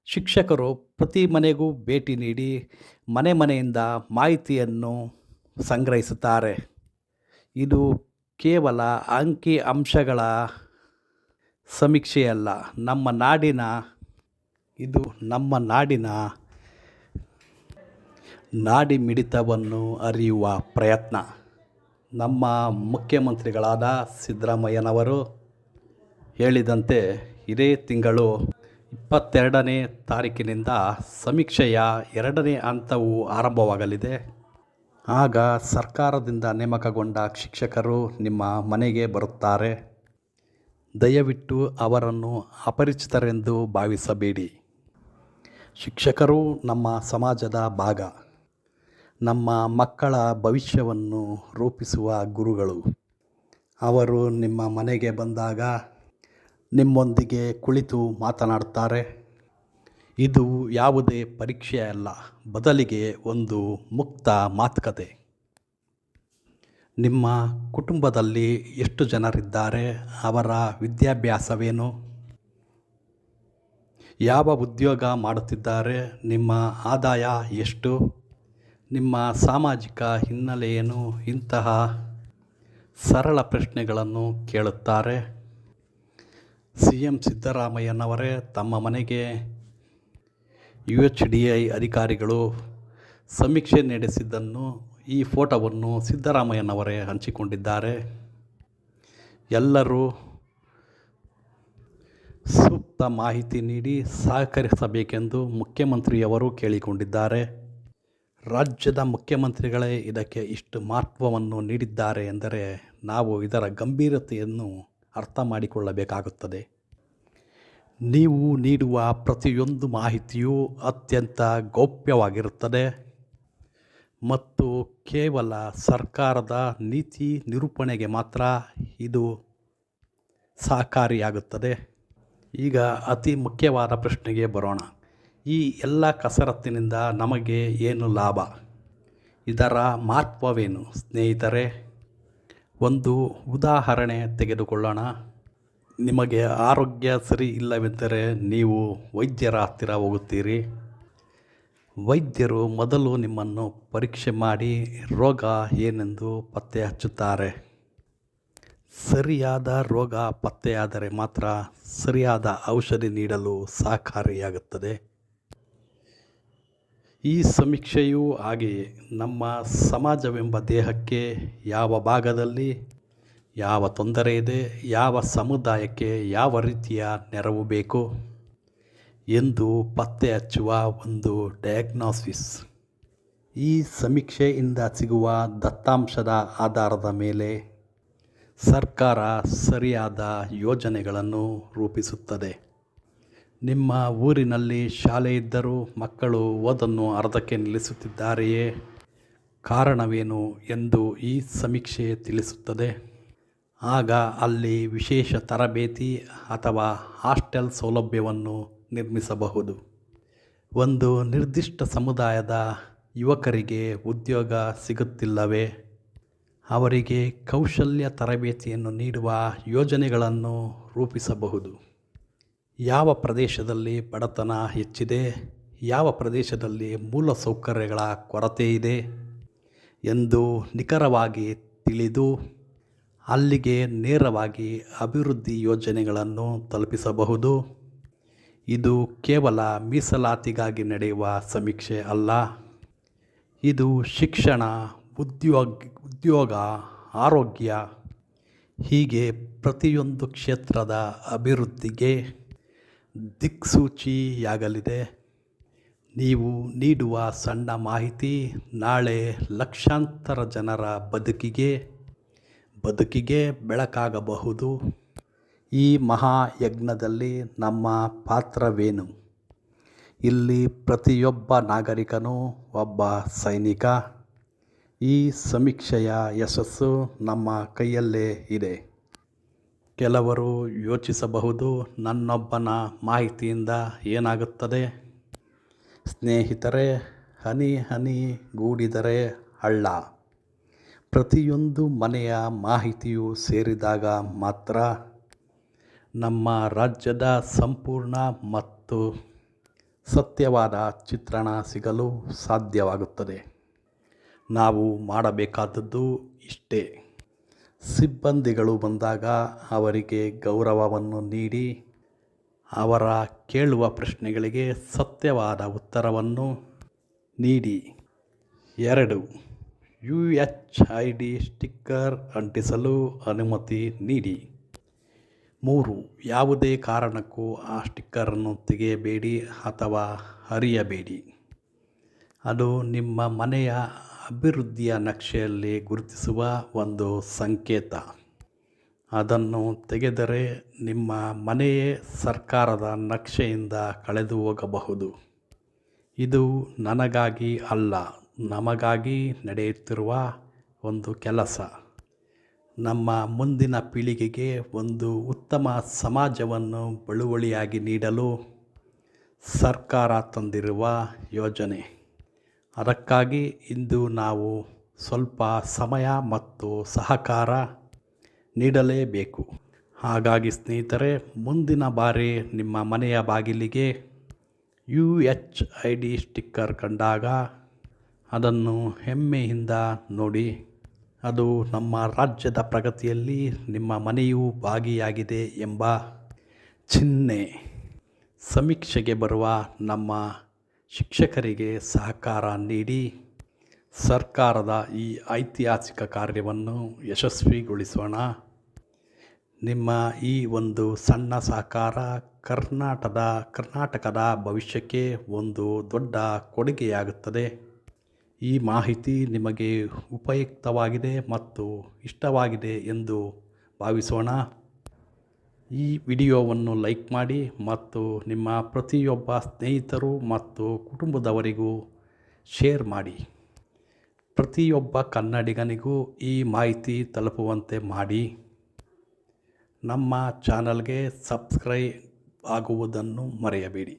ಶಿಕ್ಷಕರು ಪ್ರತಿ ಮನೆಗೂ ಭೇಟಿ ನೀಡಿ ಮನೆ ಮನೆಯಿಂದ ಮಾಹಿತಿಯನ್ನು ಸಂಗ್ರಹಿಸುತ್ತಾರೆ. ಇದು ಕೇವಲ ಅಂಕಿ ಅಂಶಗಳ ಸಮೀಕ್ಷೆಯಲ್ಲ, ಇದು ನಮ್ಮ ನಾಡಿನ ನಾಡಿಮಿಡಿತವನ್ನು ಅರಿಯುವ ಪ್ರಯತ್ನ. ನಮ್ಮ ಮುಖ್ಯಮಂತ್ರಿಗಳಾದ ಸಿದ್ದರಾಮಯ್ಯನವರು ಹೇಳಿದಂತೆ ಇದೇ ತಿಂಗಳು 22ನೇ ತಾರೀಕಿನಿಂದ ಸಮೀಕ್ಷೆಯ 2ನೇ ಹಂತವು ಆರಂಭವಾಗಲಿದೆ. ಆಗ ಸರ್ಕಾರದಿಂದ ನೇಮಕಗೊಂಡ ಶಿಕ್ಷಕರು ನಿಮ್ಮ ಮನೆಗೆ ಬರುತ್ತಾರೆ. ದಯವಿಟ್ಟು ಅವರನ್ನು ಅಪರಿಚಿತರೆಂದು ಭಾವಿಸಬೇಡಿ. ಶಿಕ್ಷಕರು ನಮ್ಮ ಸಮಾಜದ ಭಾಗ, ನಮ್ಮ ಮಕ್ಕಳ ಭವಿಷ್ಯವನ್ನು ರೂಪಿಸುವ ಗುರುಗಳು. ಅವರು ನಿಮ್ಮ ಮನೆಗೆ ಬಂದಾಗ ನಿಮ್ಮೊಂದಿಗೆ ಕುಳಿತು ಮಾತನಾಡುತ್ತಾರೆ. ಇದು ಯಾವುದೇ ಪರೀಕ್ಷೆ ಅಲ್ಲ, ಬದಲಿಗೆ ಒಂದು ಮುಕ್ತ ಮಾತುಕತೆ. ನಿಮ್ಮ ಕುಟುಂಬದಲ್ಲಿ ಎಷ್ಟು ಜನರಿದ್ದಾರೆ? ಅವರ ವಿದ್ಯಾಭ್ಯಾಸವೇನು? ಯಾವ ಉದ್ಯೋಗ ಮಾಡುತ್ತಿದ್ದಾರೆ? ನಿಮ್ಮ ಆದಾಯ ಎಷ್ಟು? ನಿಮ್ಮ ಸಾಮಾಜಿಕ ಹಿನ್ನೆಲೆ ಏನು? ಇಂತಹ ಸರಳ ಪ್ರಶ್ನೆಗಳನ್ನು ಕೇಳುತ್ತಾರೆ. CM ಸಿದ್ದರಾಮಯ್ಯನವರೇ ತಮ್ಮ ಮನೆಗೆ UHDI ಅಧಿಕಾರಿಗಳು ಸಮೀಕ್ಷೆ ನಡೆಸಿದ್ದನ್ನು ಈ ಫೋಟೋವನ್ನು ಸಿದ್ದರಾಮಯ್ಯನವರೇ ಹಂಚಿಕೊಂಡಿದ್ದಾರೆ. ಎಲ್ಲರೂ ಸೂಕ್ತ ಮಾಹಿತಿ ನೀಡಿ ಸಹಕರಿಸಬೇಕೆಂದು ಮುಖ್ಯಮಂತ್ರಿಯವರು ಕೇಳಿಕೊಂಡಿದ್ದಾರೆ. ರಾಜ್ಯದ ಮುಖ್ಯಮಂತ್ರಿಗಳೇ ಇದಕ್ಕೆ ಇಷ್ಟು ಮಹತ್ವವನ್ನು ನೀಡಿದ್ದಾರೆ ಎಂದರೆ ನಾವು ಇದರ ಗಂಭೀರತೆಯನ್ನು ಅರ್ಥ ಮಾಡಿಕೊಳ್ಳಬೇಕಾಗುತ್ತದೆ. ನೀವು ನೀಡುವ ಪ್ರತಿಯೊಂದು ಮಾಹಿತಿಯೂ ಅತ್ಯಂತ ಗೌಪ್ಯವಾಗಿರುತ್ತದೆ ಮತ್ತು ಕೇವಲ ಸರ್ಕಾರದ ನೀತಿ ನಿರೂಪಣೆಗೆ ಮಾತ್ರ ಇದು ಸಹಕಾರಿಯಾಗುತ್ತದೆ. ಈಗ ಅತಿ ಮುಖ್ಯವಾದ ಪ್ರಶ್ನೆಗೆ ಬರೋಣ. ಈ ಎಲ್ಲ ಕಸರತ್ತಿನಿಂದ ನಮಗೆ ಏನು ಲಾಭ? ಇದರ ಮಹತ್ವವೇನು? ಸ್ನೇಹಿತರೆ, ಒಂದು ಉದಾಹರಣೆ ತೆಗೆದುಕೊಳ್ಳೋಣ. ನಿಮಗೆ ಆರೋಗ್ಯ ಸರಿ ಇಲ್ಲವೆಂದರೆ ನೀವು ವೈದ್ಯರ ಹತ್ತಿರ ಹೋಗುತ್ತೀರಿ. ವೈದ್ಯರು ಮೊದಲು ನಿಮ್ಮನ್ನು ಪರೀಕ್ಷೆ ಮಾಡಿ ರೋಗ ಏನೆಂದು ಪತ್ತೆ ಹಚ್ಚುತ್ತಾರೆ. ಸರಿಯಾದ ರೋಗ ಪತ್ತೆಯಾದರೆ ಮಾತ್ರ ಸರಿಯಾದ ಔಷಧಿ ನೀಡಲು ಸಹಕಾರಿಯಾಗುತ್ತದೆ. ಈ ಸಮೀಕ್ಷೆಯೂ ಹಾಗೆಯೇ. ನಮ್ಮ ಸಮಾಜವೆಂಬ ದೇಹಕ್ಕೆ ಯಾವ ಭಾಗದಲ್ಲಿ ಯಾವ ತೊಂದರೆ ಇದೆ, ಯಾವ ಸಮುದಾಯಕ್ಕೆ ಯಾವ ರೀತಿಯ ನೆರವು ಬೇಕು ಎಂದು ಪತ್ತೆ ಹಚ್ಚುವ ಒಂದು ಡಯಾಗ್ನೋಸಿಸ್. ಈ ಸಮೀಕ್ಷೆಯಿಂದ ಸಿಗುವ ದತ್ತಾಂಶದ ಆಧಾರದ ಮೇಲೆ ಸರ್ಕಾರ ಸರಿಯಾದ ಯೋಜನೆಗಳನ್ನು ರೂಪಿಸುತ್ತದೆ. ನಿಮ್ಮ ಊರಿನಲ್ಲಿ ಶಾಲೆ ಇದ್ದರೂ ಮಕ್ಕಳು ಓದನ್ನು ಅರ್ಧಕ್ಕೆ ನಿಲ್ಲಿಸುತ್ತಿದ್ದಾರೆಯೇ? ಕಾರಣವೇನು ಎಂದು ಈ ಸಮೀಕ್ಷೆ ತಿಳಿಸುತ್ತದೆ. ಆಗ ಅಲ್ಲಿ ವಿಶೇಷ ತರಬೇತಿ ಅಥವಾ ಹಾಸ್ಟೆಲ್ ಸೌಲಭ್ಯವನ್ನು ನಿರ್ಮಿಸಬಹುದು. ಒಂದು ನಿರ್ದಿಷ್ಟ ಸಮುದಾಯದ ಯುವಕರಿಗೆ ಉದ್ಯೋಗ ಸಿಗುತ್ತಿಲ್ಲವೇ? ಅವರಿಗೆ ಕೌಶಲ್ಯ ತರಬೇತಿಯನ್ನು ನೀಡುವ ಯೋಜನೆಗಳನ್ನು ರೂಪಿಸಬಹುದು. ಯಾವ ಪ್ರದೇಶದಲ್ಲಿ ಬಡತನ ಹೆಚ್ಚಿದೆ, ಯಾವ ಪ್ರದೇಶದಲ್ಲಿ ಮೂಲಸೌಕರ್ಯಗಳ ಕೊರತೆ ಇದೆ ಎಂದು ನಿಖರವಾಗಿ ತಿಳಿದು ಅಲ್ಲಿಗೆ ನೇರವಾಗಿ ಅಭಿವೃದ್ಧಿ ಯೋಜನೆಗಳನ್ನು ತಲುಪಿಸಬಹುದು. ಇದು ಕೇವಲ ಮೀಸಲಾತಿಗಾಗಿ ನಡೆಯುವ ಸಮೀಕ್ಷೆ ಅಲ್ಲ. ಇದು ಶಿಕ್ಷಣ, ಉದ್ಯೋಗ, ಆರೋಗ್ಯ ಹೀಗೆ ಪ್ರತಿಯೊಂದು ಕ್ಷೇತ್ರದ ಅಭಿವೃದ್ಧಿಗೆ ದಿಕ್ಸೂಚಿಯಾಗಲಿದೆ. ನೀವು ನೀಡುವ ಸಣ್ಣ ಮಾಹಿತಿ ನಾಳೆ ಲಕ್ಷಾಂತರ ಜನರ ಬದುಕಿಗೆ ಬೆಳಕಾಗಬಹುದು. ಈ ಮಹಾಯಜ್ಞದಲ್ಲಿ ನಮ್ಮ ಪಾತ್ರವೇನು? ಇಲ್ಲಿ ಪ್ರತಿಯೊಬ್ಬ ನಾಗರಿಕನೂ ಒಬ್ಬ ಸೈನಿಕ. ಈ ಸಮೀಕ್ಷೆಯ ಯಶಸ್ಸು ನಮ್ಮ ಕೈಯಲ್ಲೇ ಇದೆ. ಕೆಲವರು ಯೋಚಿಸಬಹುದು, ನನ್ನೊಬ್ಬನ ಮಾಹಿತಿಯಿಂದ ಏನಾಗುತ್ತದೆ? ಸ್ನೇಹಿತರೆ, ಹನಿ ಹನಿ ಗೂಡಿದರೆ ಹಳ್ಳ. ಪ್ರತಿಯೊಂದು ಮನೆಯ ಮಾಹಿತಿಯು ಸೇರಿದಾಗ ಮಾತ್ರ ನಮ್ಮ ರಾಜ್ಯದ ಸಂಪೂರ್ಣ ಮತ್ತು ಸತ್ಯವಾದ ಚಿತ್ರಣ ಸಿಗಲು ಸಾಧ್ಯವಾಗುತ್ತದೆ. ನಾವು ಮಾಡಬೇಕಾದದ್ದು ಇಷ್ಟೇ: ಸಿಬ್ಬಂದಿಗಳು ಬಂದಾಗ ಅವರಿಗೆ ಗೌರವವನ್ನು ನೀಡಿ ಅವರ ಕೇಳುವ ಪ್ರಶ್ನೆಗಳಿಗೆ ಸತ್ಯವಾದ ಉತ್ತರವನ್ನು ನೀಡಿ. 2. UHID ಸ್ಟಿಕ್ಕರ್ ಅಂಟಿಸಲು ಅನುಮತಿ ನೀಡಿ. 3. ಯಾವುದೇ ಕಾರಣಕ್ಕೂ ಆ ಸ್ಟಿಕ್ಕರನ್ನು ತೆಗೆಯಬೇಡಿ ಅಥವಾ ಹರಿಯಬೇಡಿ. ಅದು ನಿಮ್ಮ ಮನೆಯ ಅಭಿವೃದ್ಧಿಯ ನಕ್ಷೆಯಲ್ಲಿ ಗುರುತಿಸುವ ಒಂದು ಸಂಕೇತ. ಅದನ್ನು ತೆಗೆದರೆ ನಿಮ್ಮ ಮನೆಯೇ ಸರ್ಕಾರದ ನಕ್ಷೆಯಿಂದ ಕಳೆದು ಹೋಗಬಹುದು. ಇದು ನನಗಾಗಿ ಅಲ್ಲ, ನಮಗಾಗಿ ನಡೆಯುತ್ತಿರುವ ಒಂದು ಕೆಲಸ. ನಮ್ಮ ಮುಂದಿನ ಪೀಳಿಗೆಗೆ ಒಂದು ಉತ್ತಮ ಸಮಾಜವನ್ನು ಬಳುವಳಿಯಾಗಿ ನೀಡಲು ಸರ್ಕಾರ ತಂದಿರುವ ಯೋಜನೆ. ಅದಕ್ಕಾಗಿ ಇಂದು ನಾವು ಸ್ವಲ್ಪ ಸಮಯ ಮತ್ತು ಸಹಕಾರ ನೀಡಲೇಬೇಕು. ಹಾಗಾಗಿ ಸ್ನೇಹಿತರೆ, ಮುಂದಿನ ಬಾರಿ ನಿಮ್ಮ ಮನೆಯ ಬಾಗಿಲಿಗೆ UHID ಸ್ಟಿಕ್ಕರ್ ಕಂಡಾಗ ಅದನ್ನು ಹೆಮ್ಮೆಯಿಂದ ನೋಡಿ. ಅದು ನಮ್ಮ ರಾಜ್ಯದ ಪ್ರಗತಿಯಲ್ಲಿ ನಿಮ್ಮ ಮನೆಯೂ ಭಾಗಿಯಾಗಿದೆ ಎಂಬ ಚಿಹ್ನೆ. ಸಮೀಕ್ಷೆಗೆ ಬರುವ ನಮ್ಮ ಶಿಕ್ಷಕರಿಗೆ ಸಹಕಾರ ನೀಡಿ ಸರ್ಕಾರದ ಈ ಐತಿಹಾಸಿಕ ಕಾರ್ಯವನ್ನು ಯಶಸ್ವಿಗೊಳಿಸೋಣ. ನಿಮ್ಮ ಈ ಒಂದು ಸಣ್ಣ ಸಹಕಾರ ಕರ್ನಾಟಕದ ಭವಿಷ್ಯಕ್ಕೆ ಒಂದು ದೊಡ್ಡ ಕೊಡುಗೆಯಾಗುತ್ತದೆ. ಈ ಮಾಹಿತಿ ನಿಮಗೆ ಉಪಯುಕ್ತವಾಗಿದೆ ಮತ್ತು ಇಷ್ಟವಾಗಿದೆ ಎಂದು ಭಾವಿಸೋಣ. ಈ ವಿಡಿಯೋವನ್ನು ಲೈಕ್ ಮಾಡಿ ಮತ್ತು ನಿಮ್ಮ ಪ್ರತಿಯೊಬ್ಬ ಸ್ನೇಹಿತರು ಮತ್ತು ಕುಟುಂಬದವರಿಗೂ ಶೇರ್ ಮಾಡಿ. ಪ್ರತಿಯೊಬ್ಬ ಕನ್ನಡಿಗನಿಗೂ ಈ ಮಾಹಿತಿ ತಲುಪುವಂತೆ ಮಾಡಿ. ನಮ್ಮ ಚಾನಲ್ಗೆ ಸಬ್ಸ್ಕ್ರೈಬ್ ಆಗುವುದನ್ನು ಮರೆಯಬೇಡಿ.